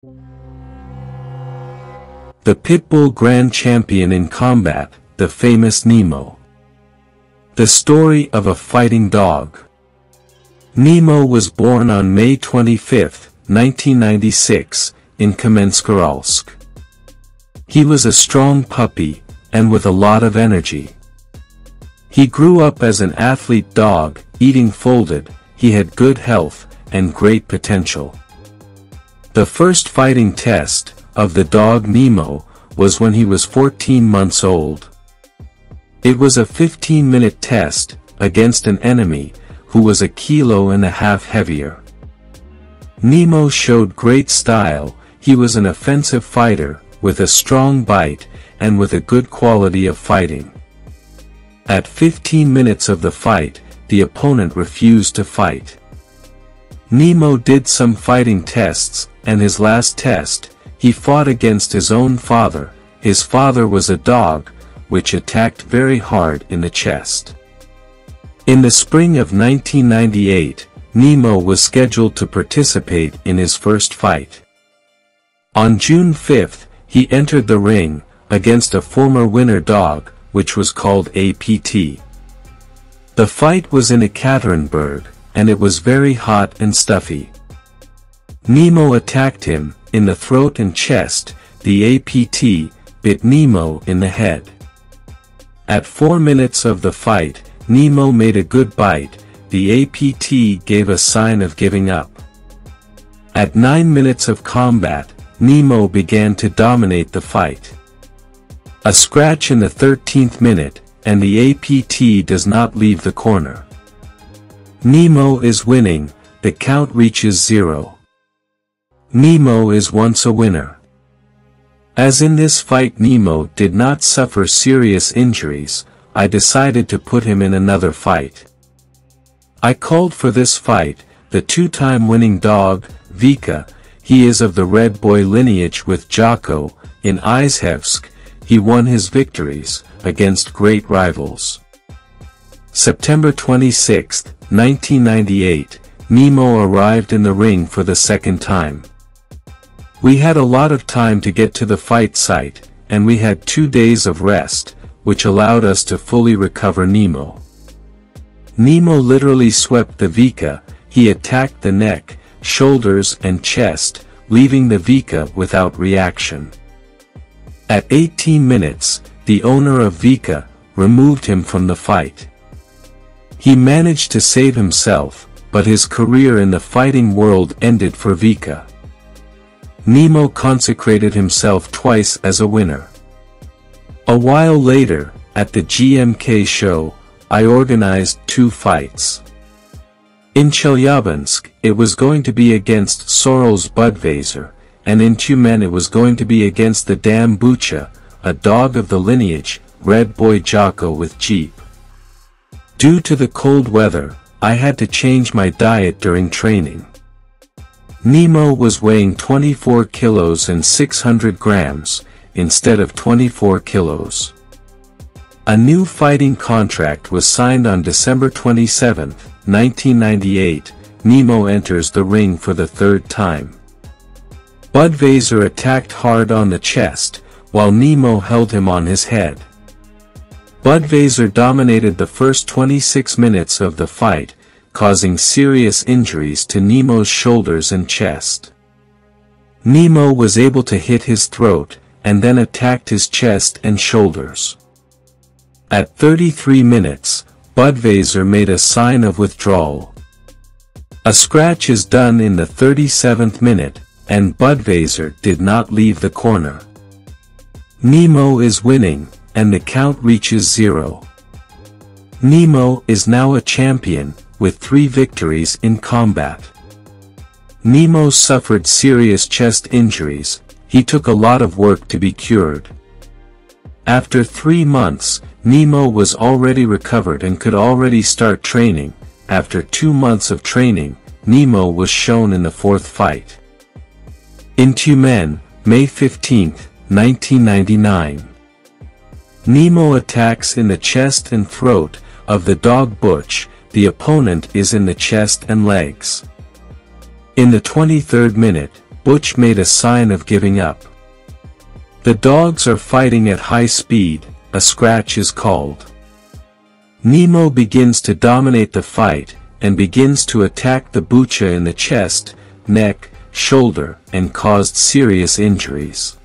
The Pitbull Grand Champion in Combat, the famous NEMO. The story of a fighting dog. NEMO was born on May 25, 1996, in Kamensk-Uralsk. He was a strong puppy, and with a lot of energy. He grew up as an athlete dog, eating folded. He had good health, and great potential. The first fighting test of the dog NEMO was when he was 14 months old. It was a 15-minute test against an enemy who was 1.5 kilos heavier. NEMO showed great style. He was an offensive fighter with a strong bite and with a good quality of fighting. At 15 minutes of the fight, the opponent refused to fight. NEMO did some fighting tests, and his last test, he fought against his own father. His father was a dog, which attacked very hard in the chest. In the spring of 1998, NEMO was scheduled to participate in his first fight. On June 5, he entered the ring, against a former winner dog, which was called APT. The fight was in Ekaterinburg, and it was very hot and stuffy. NEMO attacked him in the throat and chest. The APT bit NEMO in the head. At 4 minutes of the fight, NEMO made a good bite. The APT gave a sign of giving up. At 9 minutes of combat, NEMO began to dominate the fight. A scratch in the 13th minute, and the APT does not leave the corner. NEMO is winning. The count reaches 0. NEMO is once a winner. As in this fight NEMO did not suffer serious injuries, I decided to put him in another fight. I called for this fight the 2-time winning dog, Vika. He is of the Red Boy lineage with Jocko. In Izhevsk, he won his victories against great rivals. September 26, 1998, NEMO arrived in the ring for the second time. We had a lot of time to get to the fight site, and we had 2 days of rest, which allowed us to fully recover NEMO. NEMO literally swept the Vika. He attacked the neck, shoulders and chest, leaving the Vika without reaction. At 18 minutes, the owner of Vika removed him from the fight. He managed to save himself, but his career in the fighting world ended for Vika. NEMO consecrated himself twice as a winner. A while later, at the GMK show, I organized 2 fights. In Chelyabinsk, it was going to be against Sorel's Budweiser, and in Tyumen it was going to be against the Dam Bucha, a dog of the lineage, Red Boy Jocko with Jeep. Due to the cold weather, I had to change my diet during training. NEMO was weighing 24 kilos and 600 grams, instead of 24 kilos. A new fighting contract was signed on December 27, 1998, NEMO enters the ring for the 3rd time. Budweiser attacked hard on the chest, while NEMO held him on his head. Budweiser dominated the first 26 minutes of the fight, causing serious injuries to NEMO's shoulders and chest. NEMO was able to hit his throat, and then attacked his chest and shoulders. At 33 minutes, Budweiser made a sign of withdrawal. A scratch is done in the 37th minute, and Budweiser did not leave the corner. NEMO is winning, and the count reaches 0. NEMO is now a champion, with 3 victories in combat. NEMO suffered serious chest injuries. He took a lot of work to be cured. After 3 months, NEMO was already recovered and could already start training. After 2 months of training, NEMO was shown in the 4th fight. In Tyumen, May 15, 1999. NEMO attacks in the chest and throat of the dog Butch. The opponent is in the chest and legs. In the 23rd minute, Butch made a sign of giving up. The dogs are fighting at high speed, a scratch is called. Nemo begins to dominate the fight, and begins to attack the Bucha in the chest, neck, shoulder, and caused serious injuries.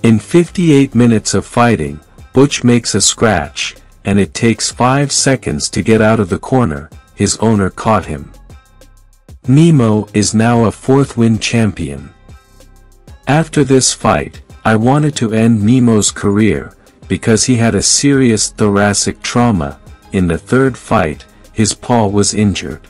In 58 minutes of fighting, Butch makes a scratch, and it takes 5 seconds to get out of the corner. His owner caught him. Nemo is now a 4th win champion. After this fight, I wanted to end Nemo's career, because he had a serious thoracic trauma. In the 3rd fight, his paw was injured.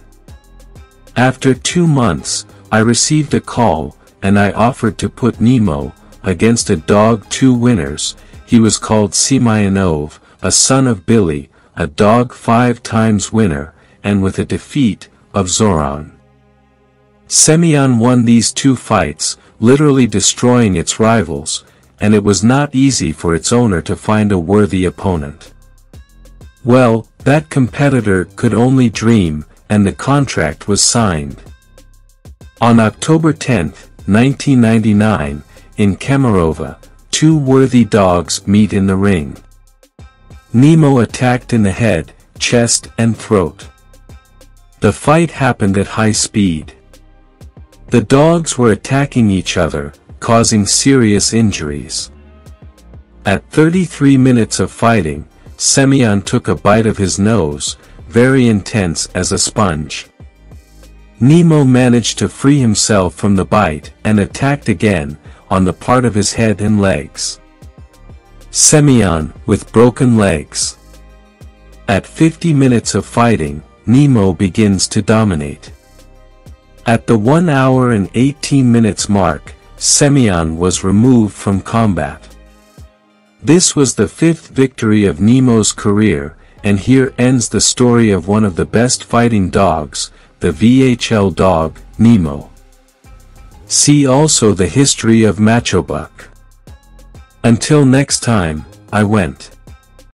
After 2 months, I received a call, and I offered to put Nemo against a dog 2 winners. He was called Semyonov, a son of Billy, a dog 5 times winner, and with a defeat of Zoran. Semyon won these 2 fights, literally destroying its rivals, and it was not easy for its owner to find a worthy opponent. Well, that competitor could only dream, and the contract was signed. On October 10, 1999, in Kemerovo, 2 worthy dogs meet in the ring. Nemo attacked in the head, chest, and throat. The fight happened at high speed. The dogs were attacking each other, causing serious injuries. At 33 minutes of fighting, Semyon took a bite of his nose, very intense as a sponge. Nemo managed to free himself from the bite and attacked again, on the part of his head and legs. Semyon, with broken legs. At 50 minutes of fighting, Nemo begins to dominate. At the 1 hour and 18 minutes mark, Semyon was removed from combat. This was the 5th victory of Nemo's career, and here ends the story of one of the best fighting dogs, the VHL dog, Nemo. See also the history of Macho Buck. Until next time, I went.